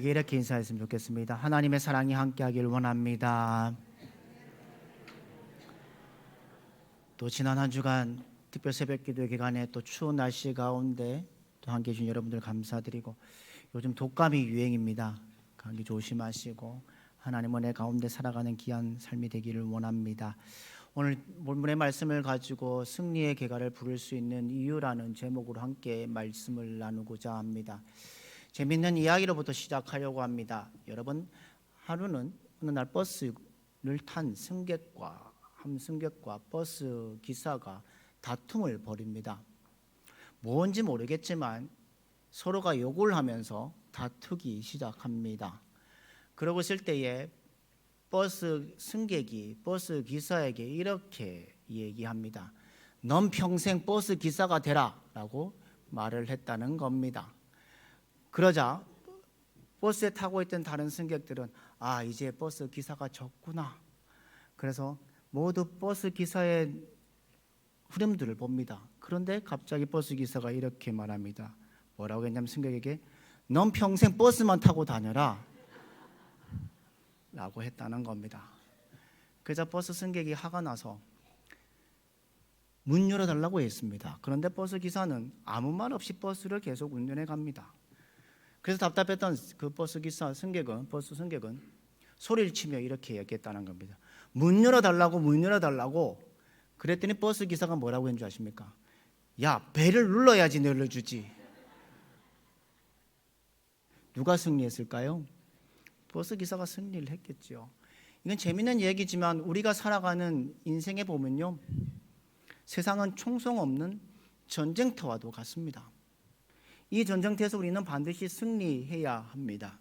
이렇게 인사했으면 좋겠습니다. 하나님의 사랑이 함께하길 원합니다. 또 지난 한 주간 특별 새벽기도 기간에 또 추운 날씨 가운데 또 함께해 주신 여러분들 감사드리고, 요즘 독감이 유행입니다. 감기 조심하시고 하나님 은혜 가운데 살아가는 귀한 삶이 되기를 원합니다. 오늘 본문의 말씀을 가지고 승리의 계가를 부를 수 있는 이유라는 제목으로 함께 말씀을 나누고자 합니다. 재밌는 이야기로부터 시작하려고 합니다. 여러분, 하루는 어느 날 버스를 탄 함승객과 버스 기사가 다툼을 벌입니다. 뭔지 모르겠지만 서로가 욕을 하면서 다투기 시작합니다. 그러고 있을 때에 버스 승객이 버스 기사에게 이렇게 얘기합니다. 넌 평생 버스 기사가 되라 라고 말을 했다는 겁니다. 그러자 버스에 타고 있던 다른 승객들은 이제 버스 기사가 졌구나. 그래서 모두 버스 기사의 흐름들을 봅니다. 그런데 갑자기 버스 기사가 이렇게 말합니다. 뭐라고 했냐면 승객에게 넌 평생 버스만 타고 다녀라 라고 했다는 겁니다. 그래서 버스 승객이 화가 나서 문 열어달라고 했습니다. 그런데 버스 기사는 아무 말 없이 버스를 계속 운전해 갑니다. 그래서 답답했던 그 버스 승객은 소리를 치며 이렇게 얘기했다는 겁니다. 문 열어달라고. 그랬더니 버스 기사가 뭐라고 했는 줄 아십니까? 야, 배를 눌러야지 열어주지. 누가 승리했을까요? 버스 기사가 승리를 했겠죠. 이건 재미있는 얘기지만 우리가 살아가는 인생에 보면요, 세상은 총성 없는 전쟁터와도 같습니다. 이 전쟁터에서 우리는 반드시 승리해야 합니다.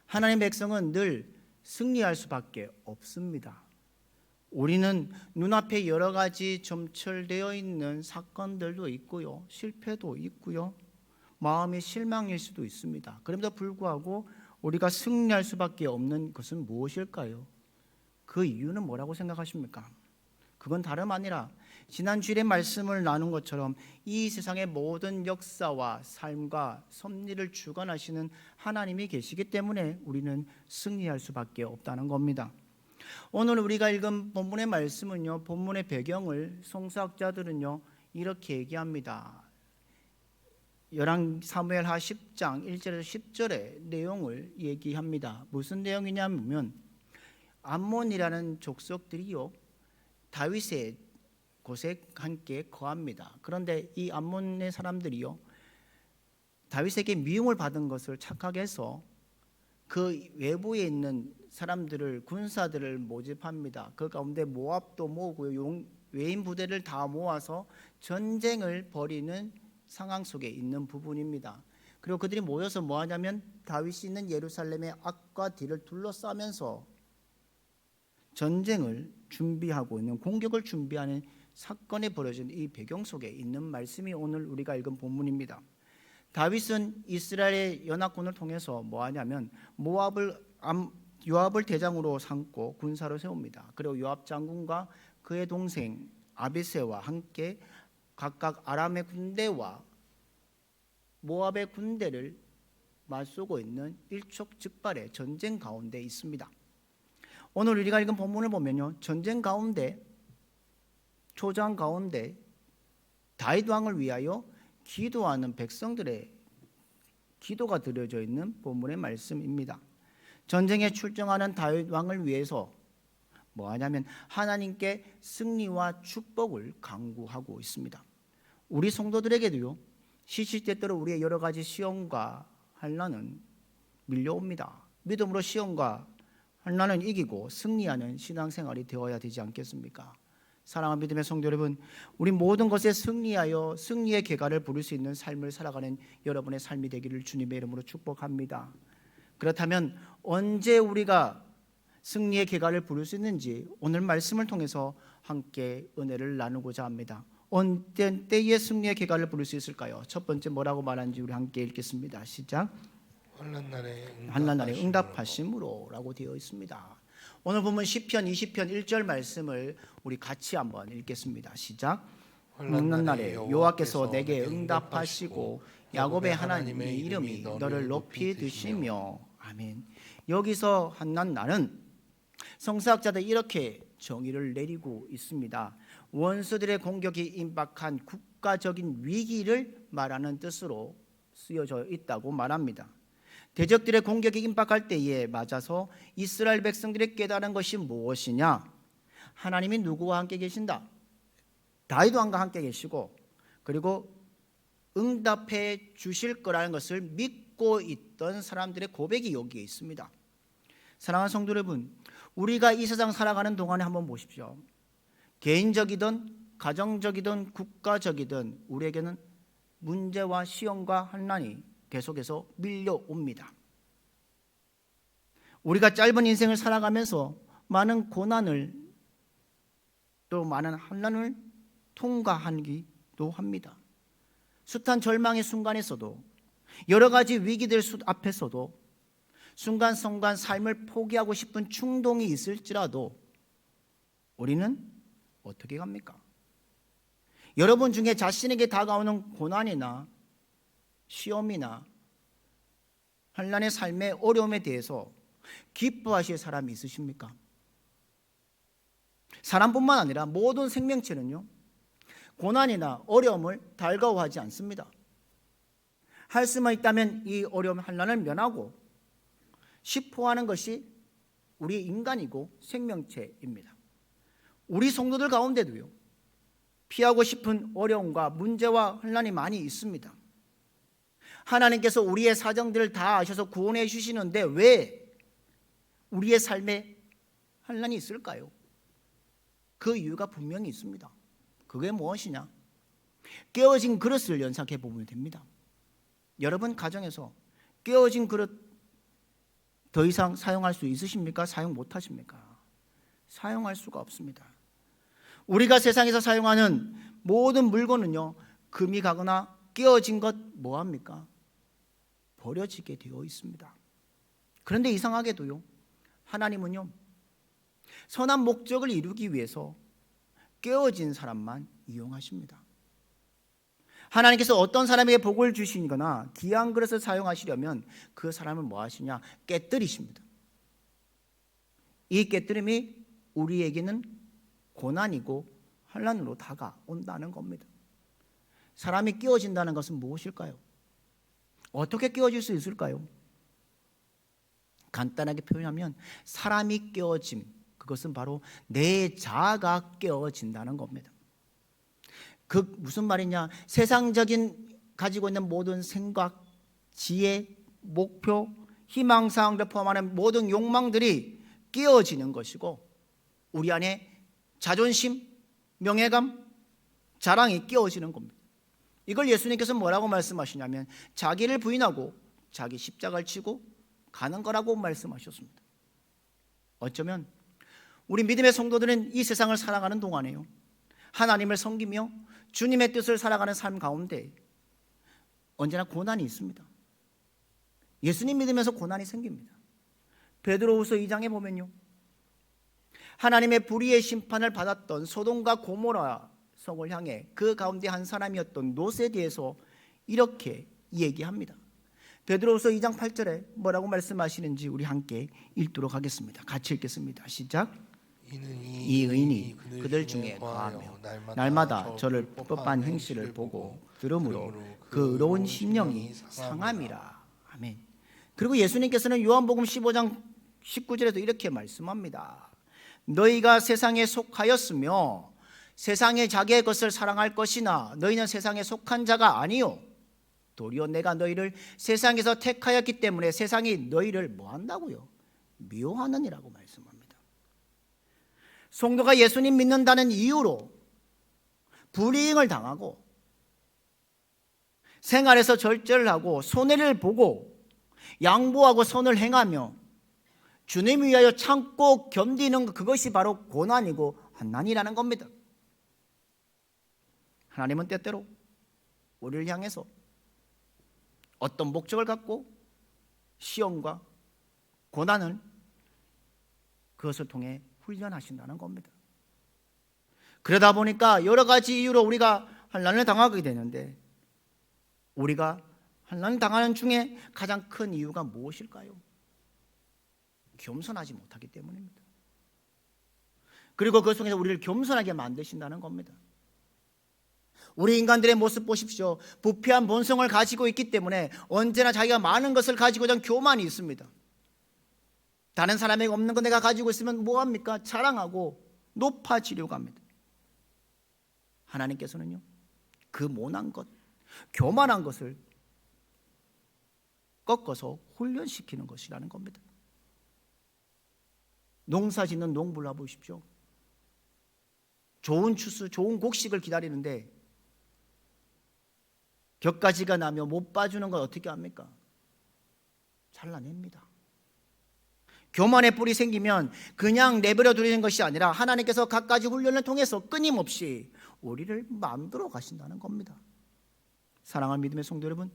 하나님의 백성은 늘 승리할 수밖에 없습니다. 우리는 눈앞에 여러 가지 점철되어 있는 사건들도 있고요, 실패도 있고요, 마음이 실망일 수도 있습니다. 그럼에도 불구하고 우리가 승리할 수밖에 없는 것은 무엇일까요? 그 이유는 뭐라고 생각하십니까? 그건 다름 아니라 지난 주일에 말씀을 나눈 것처럼 이 세상의 모든 역사와 삶과 섭리를 주관하시는 하나님이 계시기 때문에 우리는 승리할 수밖에 없다는 겁니다. 오늘 우리가 읽은 본문의 말씀은요, 본문의 배경을 성서학자들은요 이렇게 얘기합니다. 사무엘하 10장 1절에서 10절의 내용을 얘기합니다. 무슨 내용이냐면 암몬이라는 족속들이요 다윗의 곳에 함께 거합니다. 그런데 이 암몬의 사람들이요 다윗에게 미움을 받은 것을 착각해서 그 외부에 있는 사람들을, 군사들을 모집합니다. 그 가운데 모압도 모으고요, 외인 부대를 다 모아서 전쟁을 벌이는 상황 속에 있는 부분입니다. 그리고 그들이 모여서 뭐 하냐면 다윗이 있는 예루살렘의 앞과 뒤를 둘러싸면서 전쟁을 준비하고 있는, 공격을 준비하는 사건이 벌어진 이 배경 속에 있는 말씀이 오늘 우리가 읽은 본문입니다. 다윗은 이스라엘의 연합군을 통해서 뭐 하냐면 요압을 대장으로 삼고 군사로 세웁니다. 그리고 요압 장군과 그의 동생 아비새와 함께 각각 아람의 군대와 모압의 군대를 맞서고 있는 일촉즉발의 전쟁 가운데 있습니다. 오늘 우리가 읽은 본문을 보면요, 전쟁 가운데, 초장 가운데 다윗 왕을 위하여 기도하는 백성들의 기도가 드려져 있는 본문의 말씀입니다. 전쟁에 출정하는 다윗 왕을 위해서 뭐 하냐면 하나님께 승리와 축복을 간구하고 있습니다. 우리 성도들에게도요, 시시때때로 우리의 여러 가지 시험과 환난은 밀려옵니다. 믿음으로 시험과 환난은 이기고 승리하는 신앙생활이 되어야 되지 않겠습니까? 사랑하는 믿음의 성도 여러분, 우리 모든 것에 승리하여 승리의 계가를 부를 수 있는 삶을 살아가는 여러분의 삶이 되기를 주님의 이름으로 축복합니다. 그렇다면 언제 우리가 승리의 계가를 부를 수 있는지 오늘 말씀을 통해서 함께 은혜를 나누고자 합니다. 어떤 때에 승리의 계가를 부를 수 있을까요? 첫 번째 뭐라고 말하는지 우리 함께 읽겠습니다. 시작. 환난 날에 응답하심으로 라고 되어 있습니다. 오늘 보면 시편 20편 1절 말씀을 우리 같이 한번 읽겠습니다. 시작. 환난 날에 여호와께서 내게 응답하시고 야곱의 하나님의 이름이 너를 높이 드시며 아멘. 여기서 한난나는 성서학자들 이렇게 정의를 내리고 있습니다. 원수들의 공격이 임박한 국가적인 위기를 말하는 뜻으로 쓰여져 있다고 말합니다. 대적들의 공격이 임박할 때에 맞아서 이스라엘 백성들이 깨달은 것이 무엇이냐? 하나님이 누구와 함께 계신다? 다윗 왕과 함께 계시고, 그리고 응답해 주실 거라는 것을 믿고 있던 사람들의 고백이 여기에 있습니다. 사랑하는 성도 여러분, 우리가 이 세상 살아가는 동안에 한번 보십시오. 개인적이든 가정적이든 국가적이든 우리에게는 문제와 시험과 환난이 계속해서 밀려옵니다. 우리가 짧은 인생을 살아가면서 많은 고난을 또 많은 환난을 통과하기도 합니다. 숱한 절망의 순간에서도, 여러 가지 위기들 앞에서도 순간순간 삶을 포기하고 싶은 충동이 있을지라도 우리는 어떻게 갑니까? 여러분 중에 자신에게 다가오는 고난이나 시험이나 환난의 삶의 어려움에 대해서 기뻐하실 사람이 있으십니까? 사람뿐만 아니라 모든 생명체는요, 고난이나 어려움을 달가워하지 않습니다. 할 수만 있다면 이 어려움 환난을 면하고 싶어하는 것이 우리 인간이고 생명체입니다. 우리 성도들 가운데도요, 피하고 싶은 어려움과 문제와 환난이 많이 있습니다. 하나님께서 우리의 사정들을 다 아셔서 구원해 주시는데 왜 우리의 삶에 환난이 있을까요? 그 이유가 분명히 있습니다. 그게 무엇이냐? 깨어진 그릇을 연상해 보면 됩니다. 여러분 가정에서 깨어진 그릇 더 이상 사용할 수 있으십니까? 사용 못하십니까? 사용할 수가 없습니다. 우리가 세상에서 사용하는 모든 물건은요, 금이 가거나 깨어진 것 뭐합니까? 버려지게 되어 있습니다. 그런데 이상하게도요, 하나님은요, 선한 목적을 이루기 위해서 깨어진 사람만 이용하십니다. 하나님께서 어떤 사람에게 복을 주시거나 귀한 그릇을 사용하시려면 그 사람을 뭐 하시냐? 깨뜨리십니다. 이 깨뜨림이 우리에게는 고난이고 환난으로 다가온다는 겁니다. 사람이 깨어진다는 것은 무엇일까요? 어떻게 깨어질 수 있을까요? 간단하게 표현하면 사람이 깨어짐, 그것은 바로 내 자아가 깨어진다는 겁니다. 그 무슨 말이냐? 세상적인 가지고 있는 모든 생각, 지혜, 목표, 희망사항을 포함하는 모든 욕망들이 깨어지는 것이고, 우리 안에 자존심, 명예감, 자랑이 깨어지는 겁니다. 이걸 예수님께서 뭐라고 말씀하시냐면 자기를 부인하고 자기 십자가를 지고 가는 거라고 말씀하셨습니다. 어쩌면 우리 믿음의 성도들은 이 세상을 살아가는 동안에요, 하나님을 섬기며 주님의 뜻을 살아가는 삶 가운데 언제나 고난이 있습니다. 예수님 믿으면서 고난이 생깁니다. 베드로후서 2장에 보면요, 하나님의 불의의 심판을 받았던 소돔과 고모라 성을 향해 그 가운데 한 사람이었던 롯에 대해서 이렇게 얘기합니다. 베드로후서 2장 8절에 뭐라고 말씀하시는지 우리 함께 읽도록 하겠습니다. 같이 읽겠습니다. 시작. 이 의인이 그들 중에 거하며 날마다 저를 법한 행실을 보고 들으므로 그 의로운 심령이 상함이라. 아멘. 그리고 예수님께서는 요한복음 15장 19절에도 이렇게 말씀합니다. 너희가 세상에 속하였으며 세상에 자기의 것을 사랑할 것이나 너희는 세상에 속한 자가 아니요 도리어 내가 너희를 세상에서 택하였기 때문에 세상이 너희를 뭐한다고요? 미워하느니라고 말씀합니다. 성도가 예수님 믿는다는 이유로 불이익을 당하고 생활에서 절제를 하고 손해를 보고 양보하고 선을 행하며 주님 위하여 참고 견디는 것, 그것이 바로 고난이고 환난이라는 겁니다. 하나님은 때때로 우리를 향해서 어떤 목적을 갖고 시험과 고난을 그것을 통해 훈련하신다는 겁니다. 그러다 보니까 여러 가지 이유로 우리가 환난을 당하게 되는데, 우리가 환난을 당하는 중에 가장 큰 이유가 무엇일까요? 겸손하지 못하기 때문입니다. 그리고 그 속에서 우리를 겸손하게 만드신다는 겁니다. 우리 인간들의 모습 보십시오. 부패한 본성을 가지고 있기 때문에 언제나 자기가 많은 것을 가지고자 하는 교만이 있습니다. 다른 사람에게 없는 거 내가 가지고 있으면 뭐합니까? 자랑하고 높아지려고 합니다. 하나님께서는요, 그 모난 것, 교만한 것을 꺾어서 훈련시키는 것이라는 겁니다. 농사 짓는 농부를 보십시오. 좋은 추수, 좋은 곡식을 기다리는데 격가지가 나며 못 봐주는 건 어떻게 합니까? 잘라냅니다. 교만의 뿔이 생기면 그냥 내버려 두는 것이 아니라 하나님께서 갖가지 훈련을 통해서 끊임없이 우리를 만들어 가신다는 겁니다. 사랑하는 믿음의 성도 여러분,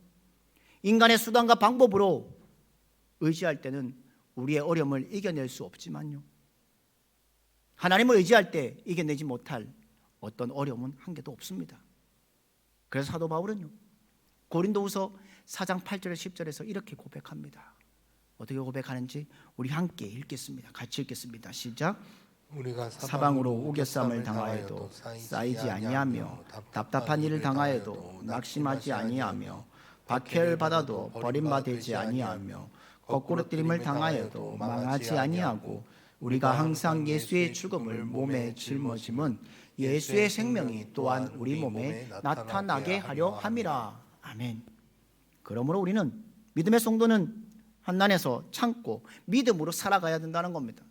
인간의 수단과 방법으로 의지할 때는 우리의 어려움을 이겨낼 수 없지만요, 하나님을 의지할 때 이겨내지 못할 어떤 어려움은 한 개도 없습니다. 그래서 사도 바울은요, 고린도후서 4장 8절 10절에서 이렇게 고백합니다. 어떻게 고백하는지 우리 함께 읽겠습니다. 같이 읽겠습니다. 시작. 우리가 사방으로 우겨쌈을 당하여도 쌓이지 아니하며 답답한 일을 당하여도 낙심하지 아니하며 박해를 받아도 버림받지 아니하며 거꾸로 뜨림을 당하여도 망하지 아니하고 우리가 항상 예수의 죽음을 몸에 짊어짐은 예수의 생명이 또한 우리 몸에 나타나게 하려 함이라. 아멘. 그러므로 우리는, 믿음의 성도는 환난에서 참고 믿음으로 살아가야 된다는 겁니다.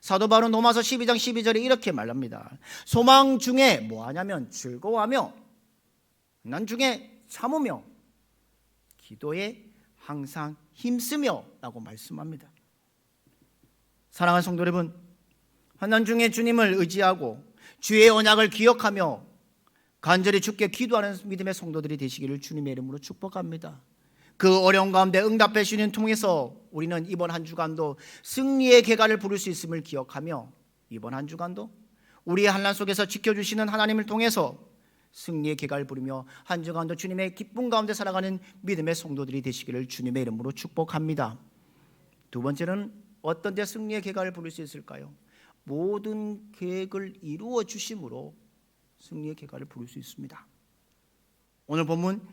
사도 바울은 로마서 12장 12절에 이렇게 말합니다. 소망 중에 뭐하냐면 즐거워하며 난 중에 참으며 기도에 항상 힘쓰며 라고 말씀합니다. 사랑하는 성도 여러분, 환난 중에 주님을 의지하고 주의 언약을 기억하며 간절히 주께 기도하는 믿음의 성도들이 되시기를 주님의 이름으로 축복합니다. 그 어려운 가운데 응답해 주시는 통해서 우리는 이번 한 주간도 승리의 계가를 부를 수 있음을 기억하며 이번 한 주간도 우리의 환난 속에서 지켜주시는 하나님을 통해서 승리의 계가를 부르며 한 주간도 주님의 기쁨 가운데 살아가는 믿음의 성도들이 되시기를 주님의 이름으로 축복합니다. 두 번째는 어떤 데 승리의 계가를 부를 수 있을까요? 모든 계획을 이루어 주심으로 승리의 계가를 부를 수 있습니다. 오늘 본문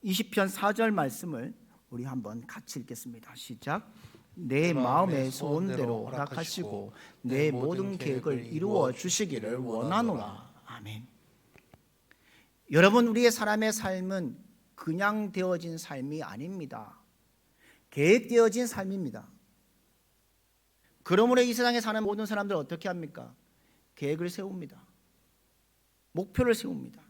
20편 4절 말씀을 우리 한번 같이 읽겠습니다. 시작. 내 마음의 소원대로 허락하시고 내 모든 계획을 이루어 주시기를 원하노라. 아멘. 여러분, 우리의 사람의 삶은 그냥 되어진 삶이 아닙니다. 계획되어진 삶입니다. 그러므로 이 세상에 사는 모든 사람들 어떻게 합니까? 계획을 세웁니다. 목표를 세웁니다.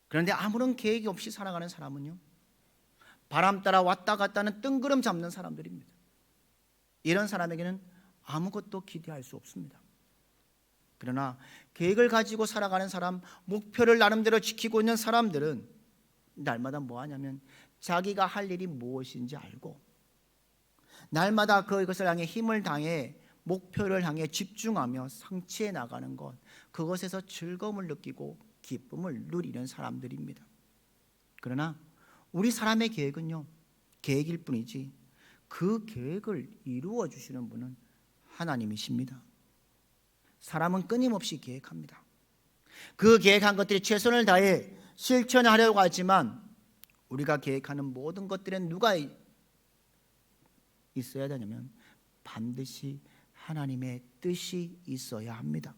그런데 아무런 계획이 없이 살아가는 사람은요, 바람 따라 왔다 갔다 하는 뜬구름 잡는 사람들입니다. 이런 사람에게는 아무것도 기대할 수 없습니다. 그러나 계획을 가지고 살아가는 사람, 목표를 나름대로 지키고 있는 사람들은 날마다 뭐 하냐면 자기가 할 일이 무엇인지 알고 날마다 그것을 향해 힘을 다해 목표를 향해 집중하며 성취해 나가는 것, 그것에서 즐거움을 느끼고 기쁨을 누리는 사람들입니다. 그러나 우리 사람의 계획은요, 계획일 뿐이지 그 계획을 이루어 주시는 분은 하나님이십니다. 사람은 끊임없이 계획합니다. 그 계획한 것들이 최선을 다해 실천하려고 하지만 우리가 계획하는 모든 것들은 누가 있어야 되냐면 반드시 하나님의 뜻이 있어야 합니다.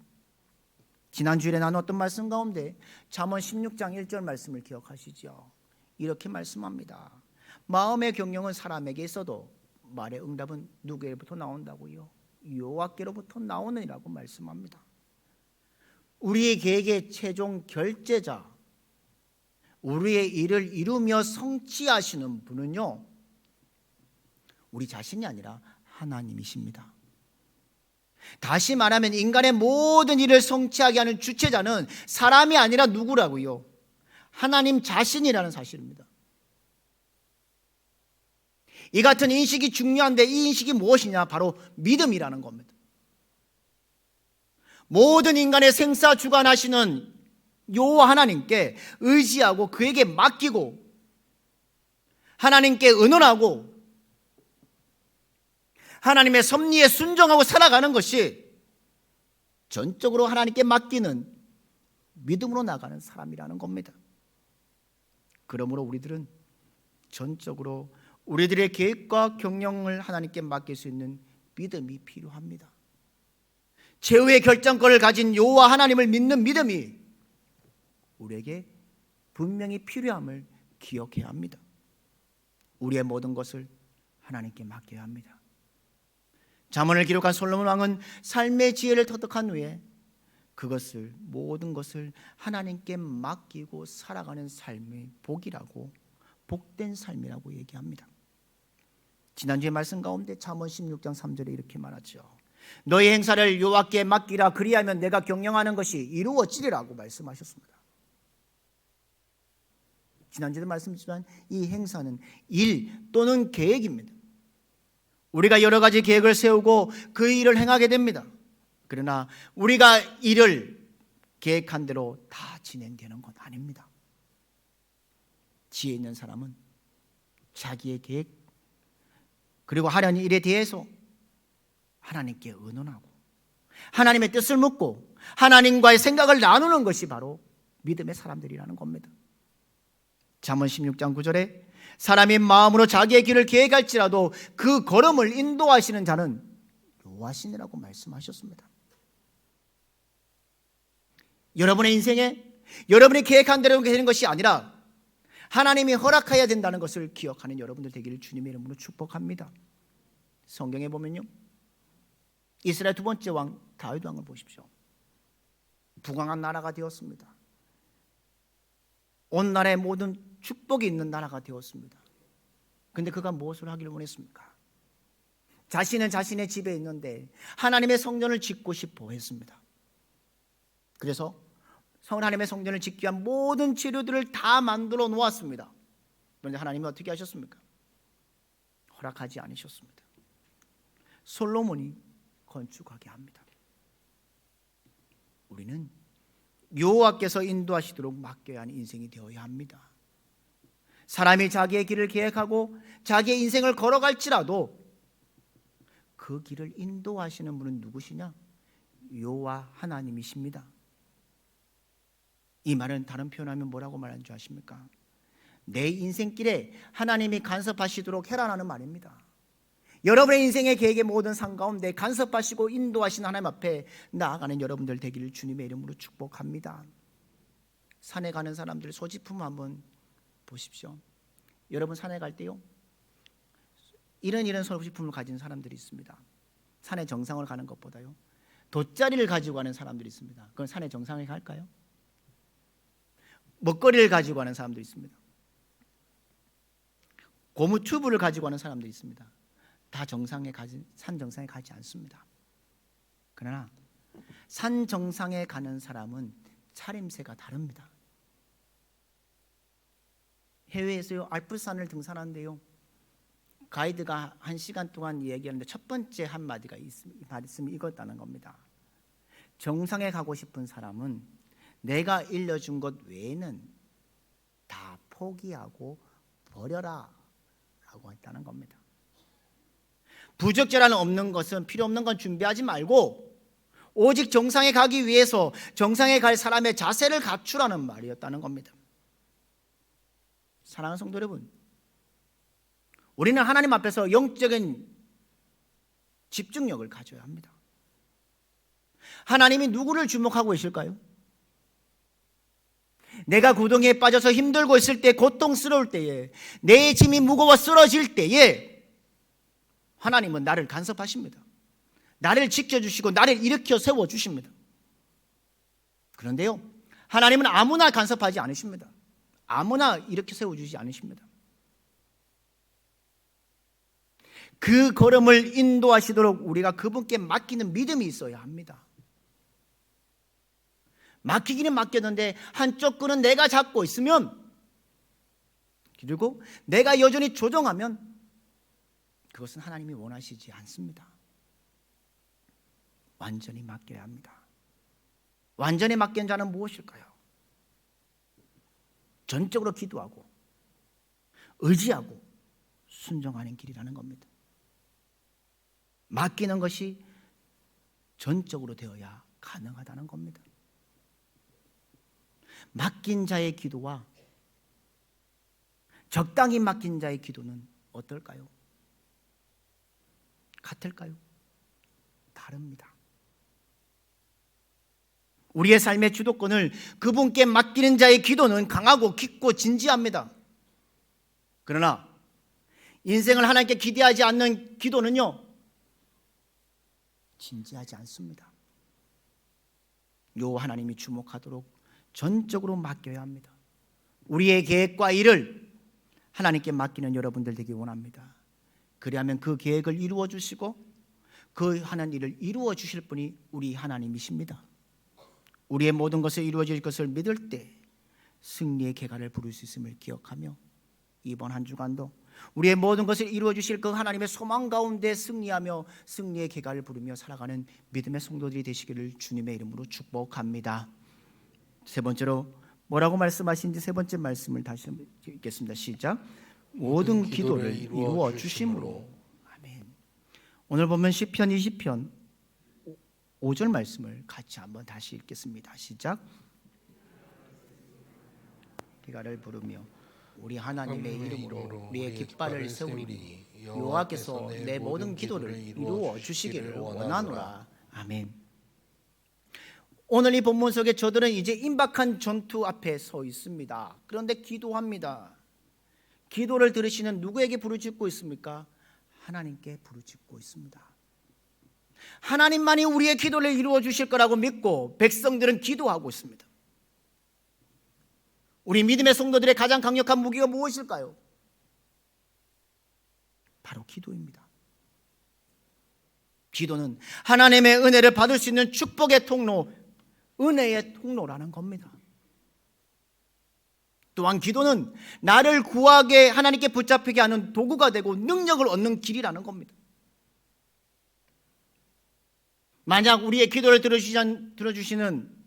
지난주에 나눴던 말씀 가운데 잠언 16장 1절 말씀을 기억하시죠? 이렇게 말씀합니다. 마음의 경영은 사람에게 있어도 말의 응답은 누구에게부터 나온다고요? 여호와께로부터 나오느니라고 말씀합니다. 우리의 계획의 최종 결제자, 우리의 일을 이루며 성취하시는 분은요, 우리 자신이 아니라 하나님이십니다. 다시 말하면 인간의 모든 일을 성취하게 하는 주체자는 사람이 아니라 누구라고요? 하나님 자신이라는 사실입니다. 이 같은 인식이 중요한데 이 인식이 무엇이냐? 바로 믿음이라는 겁니다. 모든 인간의 생사주관하시는 여호와 하나님께 의지하고 그에게 맡기고 하나님께 의논하고 하나님의 섭리에 순종하고 살아가는 것이 전적으로 하나님께 맡기는 믿음으로 나가는 사람이라는 겁니다. 그러므로 우리들은 전적으로 우리들의 계획과 경영을 하나님께 맡길 수 있는 믿음이 필요합니다. 최후의 결정권을 가진 여호와 하나님을 믿는 믿음이 우리에게 분명히 필요함을 기억해야 합니다. 우리의 모든 것을 하나님께 맡겨야 합니다. 잠언을 기록한 솔로몬 왕은 삶의 지혜를 터득한 후에 그것을 모든 것을 하나님께 맡기고 살아가는 삶의 복이라고, 복된 삶이라고 얘기합니다. 지난주의 말씀 가운데 잠언 16장 3절에 이렇게 말하죠. 너희 행사를 여호와께 맡기라. 그리하면 내가 경영하는 것이 이루어지리라고 말씀하셨습니다. 지난주에도 말씀드렸지만 이 행사는 일 또는 계획입니다. 우리가 여러 가지 계획을 세우고 그 일을 행하게 됩니다. 그러나 우리가 일을 계획한 대로 다 진행되는 건 아닙니다. 지혜 있는 사람은 자기의 계획 그리고 하려는 일에 대해서 하나님께 의논하고 하나님의 뜻을 묻고 하나님과의 생각을 나누는 것이 바로 믿음의 사람들이라는 겁니다. 잠언 16장 9절에 사람이 마음으로 자기의 길을 계획할지라도 그 걸음을 인도하시는 자는 여호와시니라고 말씀하셨습니다. 여러분의 인생에 여러분이 계획한 대로 되는 것이 아니라 하나님이 허락해야 된다는 것을 기억하는 여러분들 되기를 주님의 이름으로 축복합니다. 성경에 보면요, 이스라엘 두 번째 왕 다윗 왕을 보십시오. 부강한 나라가 되었습니다. 온 나라의 모든 축복이 있는 나라가 되었습니다. 그런데 그가 무엇을 하기를 원했습니까? 자신은 자신의 집에 있는데 하나님의 성전을 짓고 싶어 했습니다. 그래서 하나님의 성전을 짓기 위한 모든 재료들을 다 만들어 놓았습니다. 그런데 하나님이 어떻게 하셨습니까? 허락하지 않으셨습니다. 솔로몬이 건축하게 합니다. 우리는 여호와께서 인도하시도록 맡겨야 하는 인생이 되어야 합니다. 사람이 자기의 길을 계획하고 자기의 인생을 걸어갈지라도 그 길을 인도하시는 분은 누구시냐? 여호와 하나님이십니다. 이 말은 다른 표현하면 뭐라고 말하는 줄 아십니까? 내 인생길에 하나님이 간섭하시도록 해라라는 말입니다. 여러분의 인생의 계획의 모든 상 가운데 간섭하시고 인도하신 하나님 앞에 나아가는 여러분들 되기를 주님의 이름으로 축복합니다. 산에 가는 사람들 소지품 한번 보십시오. 여러분 산에 갈 때요, 이런 소지품을 가진 사람들이 있습니다. 산의 정상을 가는 것보다요 돗자리를 가지고 가는 사람들이 있습니다. 그건 산의 정상에 갈까요? 먹거리를 가지고 가는 사람도 있습니다. 고무 튜브를 가지고 가는 사람도 있습니다. 다 산 정상에 가지 않습니다. 그러나 산 정상에 가는 사람은 차림새가 다릅니다. 해외에서요 알프스산을 등산하는데요, 가이드가 1시간 동안 얘기하는데 첫 번째 한마디가 있으면 이거였다는 겁니다. 정상에 가고 싶은 사람은 내가 일러준 것 외에는 다 포기하고 버려라 라고 했다는 겁니다. 부적절한 없는 것은, 필요 없는 건 준비하지 말고 오직 정상에 가기 위해서 정상에 갈 사람의 자세를 갖추라는 말이었다는 겁니다. 사랑하는 성도 여러분, 우리는 하나님 앞에서 영적인 집중력을 가져야 합니다. 하나님이 누구를 주목하고 계실까요? 내가 구덩이에 빠져서 힘들고 있을 때, 고통스러울 때에, 내 짐이 무거워 쓰러질 때에 하나님은 나를 간섭하십니다. 나를 지켜주시고 나를 일으켜 세워주십니다. 그런데요, 하나님은 아무나 간섭하지 않으십니다. 아무나 일으켜 세워주지 않으십니다. 그 걸음을 인도하시도록 우리가 그분께 맡기는 믿음이 있어야 합니다. 맡기기는 맡겼는데 한쪽 끈은 내가 잡고 있으면, 그리고 내가 여전히 조종하면 그것은 하나님이 원하시지 않습니다. 완전히 맡겨야 합니다. 완전히 맡긴 자는 무엇일까요? 전적으로 기도하고 의지하고 순종하는 길이라는 겁니다. 맡기는 것이 전적으로 되어야 가능하다는 겁니다. 맡긴 자의 기도와 적당히 맡긴 자의 기도는 어떨까요? 같을까요? 다릅니다. 우리의 삶의 주도권을 그분께 맡기는 자의 기도는 강하고 깊고 진지합니다. 그러나 인생을 하나님께 기대하지 않는 기도는요, 진지하지 않습니다. 요 하나님이 주목하도록 전적으로 맡겨야 합니다. 우리의 계획과 일을 하나님께 맡기는 여러분들 되기 원합니다. 그리하면 그 계획을 이루어 주시고 그 하는 일을 이루어 주실 분이 우리 하나님이십니다. 우리의 모든 것을 이루어 주실 것을 믿을 때 승리의 계가를 부를 수 있음을 기억하며 이번 한 주간도 우리의 모든 것을 이루어 주실 그 하나님의 소망 가운데 승리하며 승리의 계가를 부르며 살아가는 믿음의 성도들이 되시기를 주님의 이름으로 축복합니다. 세 번째로 뭐라고 말씀하신지 세 번째 말씀을 다시 읽겠습니다. 시작. 모든 기도를 이루어 주심으로. 아멘. 오늘 보면 시편 20편 5절 말씀을 같이 한번 다시 읽겠습니다. 시작. 계가를 부르며 우리 하나님의 이름으로 우리의 깃발을 세우리니 여호와께서 내 모든 기도를 이루어 주시기를 원하노라. 아멘. 오늘 이 본문 속에 저들은 이제 임박한 전투 앞에 서 있습니다. 그런데 기도합니다. 기도를 들으시는 누구에게 부르짖고 있습니까? 하나님께 부르짖고 있습니다. 하나님만이 우리의 기도를 이루어 주실 거라고 믿고 백성들은 기도하고 있습니다. 우리 믿음의 성도들의 가장 강력한 무기가 무엇일까요? 바로 기도입니다. 기도는 하나님의 은혜를 받을 수 있는 축복의 통로, 은혜의 통로라는 겁니다. 또한 기도는 나를 구하게 하나님께 붙잡히게 하는 도구가 되고 능력을 얻는 길이라는 겁니다. 만약 우리의 기도를 들어주시는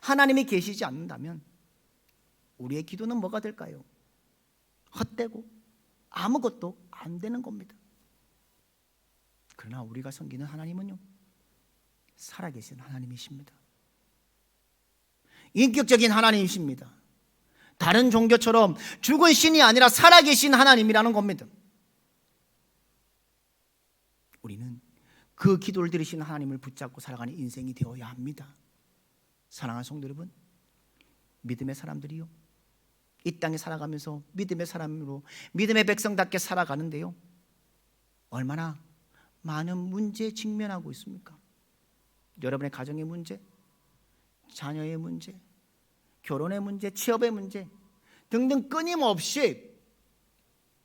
하나님이 계시지 않는다면 우리의 기도는 뭐가 될까요? 헛되고 아무것도 안 되는 겁니다. 그러나 우리가 섬기는 하나님은요, 살아계신 하나님이십니다. 인격적인 하나님이십니다. 다른 종교처럼 죽은 신이 아니라 살아계신 하나님이라는 겁니다. 우리는 그 기도를 들으시는 하나님을 붙잡고 살아가는 인생이 되어야 합니다. 사랑하는 성도 여러분, 믿음의 사람들이요, 이 땅에 살아가면서 믿음의 사람으로 믿음의 백성답게 살아가는데요, 얼마나 많은 문제에 직면하고 있습니까? 여러분의 가정의 문제, 자녀의 문제, 결혼의 문제, 취업의 문제 등등 끊임없이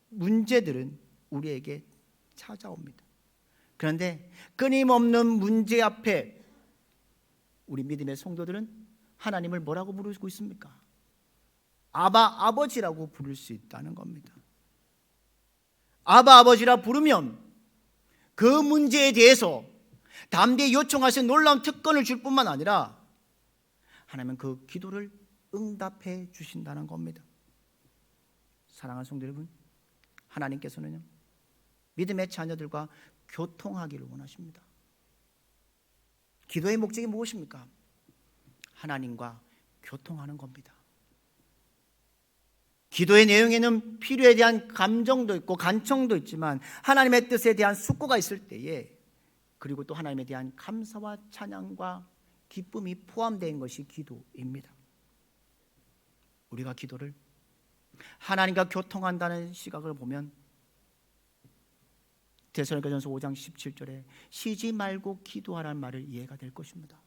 문제들은 우리에게 찾아옵니다. 그런데 끊임없는 문제 앞에 우리 믿음의 성도들은 하나님을 뭐라고 부르고 있습니까? 아바 아버지라고 부를 수 있다는 겁니다. 아바 아버지라 부르면 그 문제에 대해서 담대히 요청하신 놀라운 특권을 줄 뿐만 아니라 하나님은 그 기도를 응답해 주신다는 겁니다. 사랑하는 성도 여러분, 하나님께서는요, 믿음의 자녀들과 교통하기를 원하십니다. 기도의 목적이 무엇입니까? 하나님과 교통하는 겁니다. 기도의 내용에는 필요에 대한 감정도 있고 간청도 있지만 하나님의 뜻에 대한 숙고가 있을 때에, 그리고 또 하나님에 대한 감사와 찬양과 기쁨이 포함된 것이 기도입니다. 우리가 기도를 하나님과 교통한다는 시각을 보면 데살로니가전서 5장 17절에 쉬지 말고 기도하라는 말을 이해가 될 것입니다.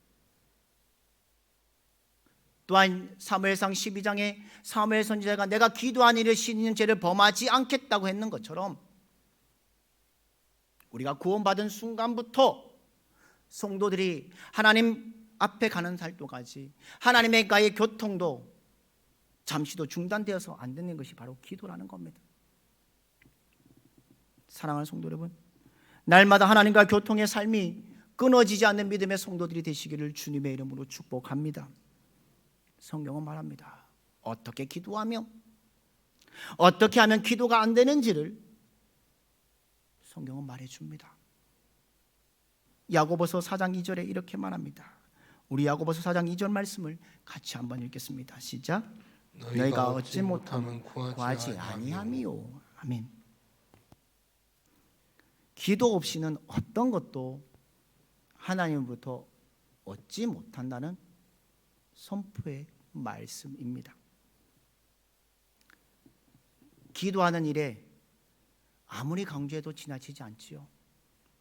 또한 사무엘상 12장에 사무엘 선지자가 내가 기도한 일을 씻는 죄를 범하지 않겠다고 했는 것처럼 우리가 구원받은 순간부터 성도들이 하나님 앞에 가는 살도까지 하나님과의 교통도 잠시도 중단되어서 안 되는 것이 바로 기도라는 겁니다. 사랑하는 성도 여러분, 날마다 하나님과 교통의 삶이 끊어지지 않는 믿음의 성도들이 되시기를 주님의 이름으로 축복합니다. 성경은 말합니다. 어떻게 기도하며 어떻게 하면 기도가 안 되는지를 성경은 말해줍니다. 야고보서 4장 2절에 이렇게 말합니다. 우리 야고보서 4장 2절 말씀을 같이 한번 읽겠습니다. 시작. 너희가 얻지 못하면 구하지 아니함이요. 아멘. 기도 없이는 어떤 것도 하나님으로부터 얻지 못한다는 선포의 말씀입니다. 기도하는 일에 아무리 강조해도 지나치지 않지요.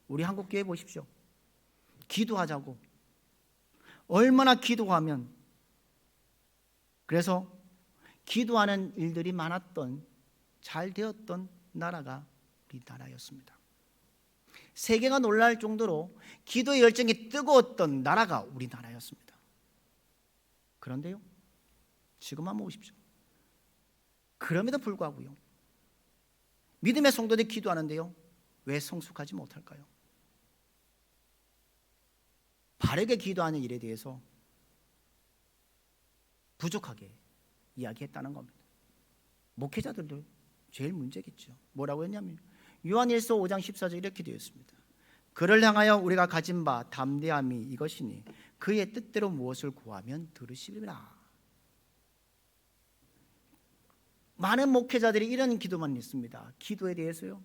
우리 한국교회 보십시오. 기도하자고 얼마나 기도하면, 그래서 기도하는 일들이 많았던, 잘 되었던 나라가 우리나라였습니다. 세계가 놀랄 정도로 기도의 열정이 뜨거웠던 나라가 우리나라였습니다. 그런데요, 지금 한번 보십시오. 그럼에도 불구하고요, 믿음의 성도들이 기도하는데요, 왜 성숙하지 못할까요? 바르게 기도하는 일에 대해서 부족하게 이야기했다는 겁니다. 목회자들도 제일 문제겠죠. 뭐라고 했냐면 요한일서 5장 14절 이렇게 되어 있습니다. 그를 향하여 우리가 가진 바 담대함이 이것이니 그의 뜻대로 무엇을 구하면 들으시리라. 많은 목회자들이 이런 기도만 했습니다. 기도에 대해서요,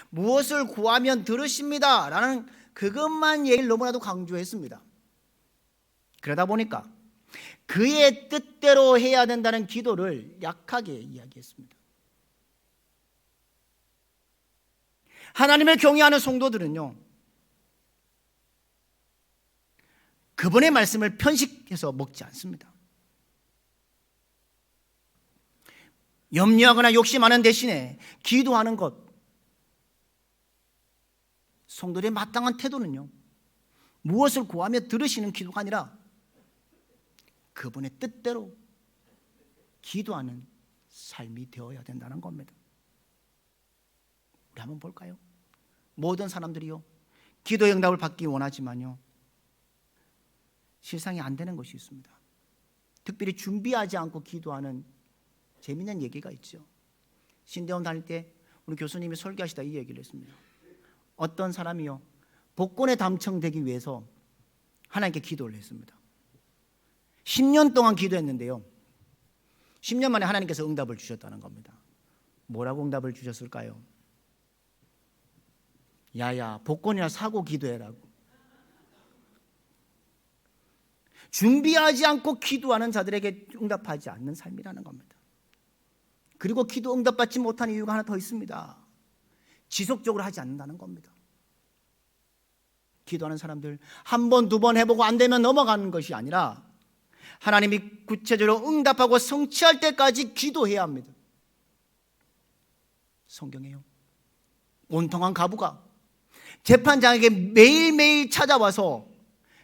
무엇을 구하면 들으십니다 라는 그것만 얘기를 너무나도 강조했습니다. 그러다 보니까 그의 뜻대로 해야 된다는 기도를 약하게 이야기했습니다. 하나님을 경외하는 성도들은요, 그분의 말씀을 편식해서 먹지 않습니다. 염려하거나 욕심하는 대신에 기도하는 것, 성도들의 마땅한 태도는요, 무엇을 구하며 들으시는 기도가 아니라 그분의 뜻대로 기도하는 삶이 되어야 된다는 겁니다. 우리 한번 볼까요? 모든 사람들이요, 기도의 응답을 받기 원하지만요, 실상이 안 되는 것이 있습니다. 특별히 준비하지 않고 기도하는 재미있는 얘기가 있죠. 신대원 다닐 때 우리 교수님이 설교하시다 이 얘기를 했습니다. 어떤 사람이요, 복권에 당첨되기 위해서 하나님께 기도를 했습니다. 10년 동안 기도했는데요, 10년 만에 하나님께서 응답을 주셨다는 겁니다. 뭐라고 응답을 주셨을까요? 야야, 복권이나 사고 기도해라고. 준비하지 않고 기도하는 자들에게 응답하지 않는 삶이라는 겁니다. 그리고 기도 응답받지 못하는 이유가 하나 더 있습니다. 지속적으로 하지 않는다는 겁니다. 기도하는 사람들 한 번, 두 번 해보고 안 되면 넘어가는 것이 아니라 하나님이 구체적으로 응답하고 성취할 때까지 기도해야 합니다. 성경에요, 원통한 가부가 재판장에게 매일매일 찾아와서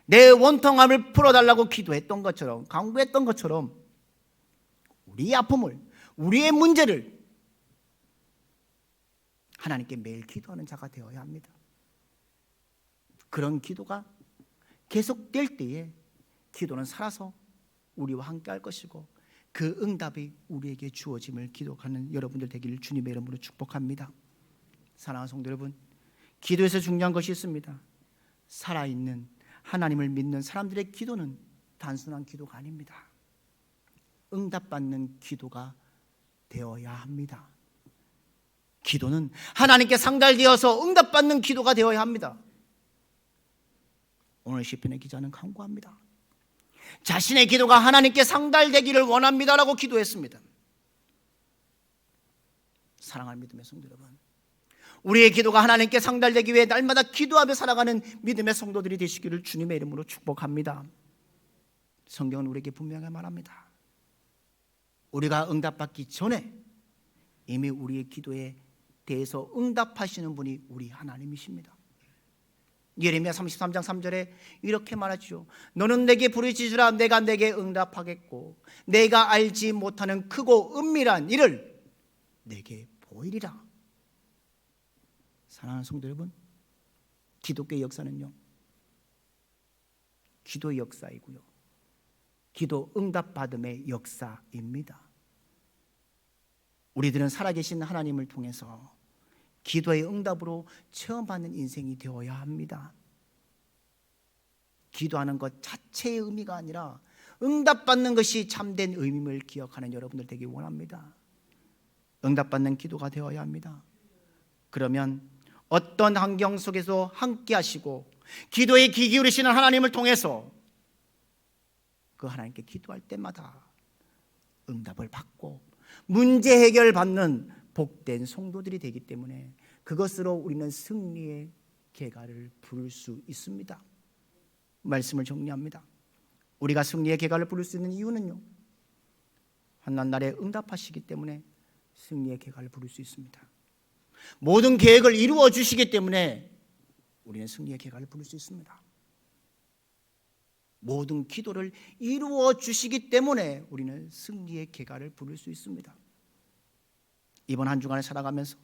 내 원통함을 풀어달라고 기도했던 것처럼, 간구했던 것처럼 우리의 아픔을, 우리의 문제를 하나님께 매일 기도하는 자가 되어야 합니다. 그런 기도가 계속될 때에 기도는 살아서 우리와 함께 할 것이고 그 응답이 우리에게 주어짐을 기도하는 여러분들 되기를 주님의 이름으로 축복합니다. 사랑하는 성도 여러분, 기도에서 중요한 것이 있습니다. 살아있는 하나님을 믿는 사람들의 기도는 단순한 기도가 아닙니다. 응답받는 기도가 되어야 합니다. 기도는 하나님께 상달되어서 응답받는 기도가 되어야 합니다. 오늘 시편의 기자는 간구합니다. 자신의 기도가 하나님께 상달되기를 원합니다라고 기도했습니다. 사랑하는 믿음의 성도 여러분, 우리의 기도가 하나님께 상달되기 위해 날마다 기도하며 살아가는 믿음의 성도들이 되시기를 주님의 이름으로 축복합니다. 성경은 우리에게 분명히 말합니다. 우리가 응답받기 전에 이미 우리의 기도에 대해서 응답하시는 분이 우리 하나님이십니다. 예레미야 33장 3절에 이렇게 말하죠. 너는 내게 부르짖으라 내가 내게 응답하겠고 내가 알지 못하는 크고 은밀한 일을 내게 보이리라. 사랑하는 성도 여러분, 기독교의 역사는요, 기도의 역사이고요, 기도 응답받음의 역사입니다. 우리들은 살아계신 하나님을 통해서 기도의 응답으로 체험받는 인생이 되어야 합니다. 기도하는 것 자체의 의미가 아니라 응답받는 것이 참된 의미를 기억하는 여러분들 되기 원합니다. 응답받는 기도가 되어야 합니다. 그러면 어떤 환경 속에서 함께 하시고 기도에 귀 기울이시는 하나님을 통해서 그 하나님께 기도할 때마다 응답을 받고 문제 해결 받는 복된 성도들이 되기 때문에 그것으로 우리는 승리의 계가를 부를 수 있습니다. 말씀을 정리합니다. 우리가 승리의 계가를 부를 수 있는 이유는요, 한낱날에 응답하시기 때문에 승리의 계가를 부를 수 있습니다. 모든 계획을 이루어 주시기 때문에 우리는 승리의 계가를 부를 수 있습니다. 모든 기도를 이루어 주시기 때문에 우리는 승리의 계가를 부를 수 있습니다. 이번 한 주간을 살아가면서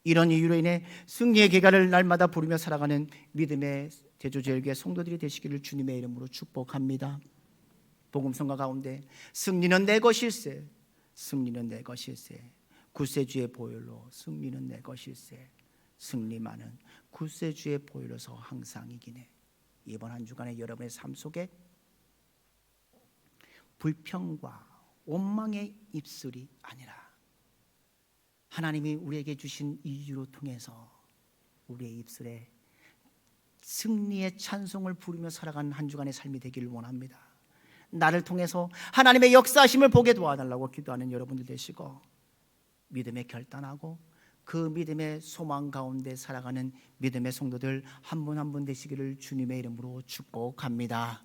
이런 이유로 인해 승리의 계가를 날마다 부르며 살아가는 믿음의 대조제일교회 성도들이 되시기를 주님의 이름으로 축복합니다. 복음성가 가운데 승리는 내 것일세, 승리는 내 것일세, 구세주의 보혈로 승리는 내 것일세, 승리만은 구세주의 보혈로서 항상 이기네. 이번 한 주간의 여러분의 삶 속에 불평과 원망의 입술이 아니라 하나님이 우리에게 주신 이유로 통해서 우리의 입술에 승리의 찬송을 부르며 살아가는 한 주간의 삶이 되기를 원합니다. 나를 통해서 하나님의 역사하심을 보게 도와달라고 기도하는 여러분들 되시고, 믿음에 결단하고 그 믿음의 소망 가운데 살아가는 믿음의 성도들 한 분 한 분 되시기를 주님의 이름으로 축복합니다.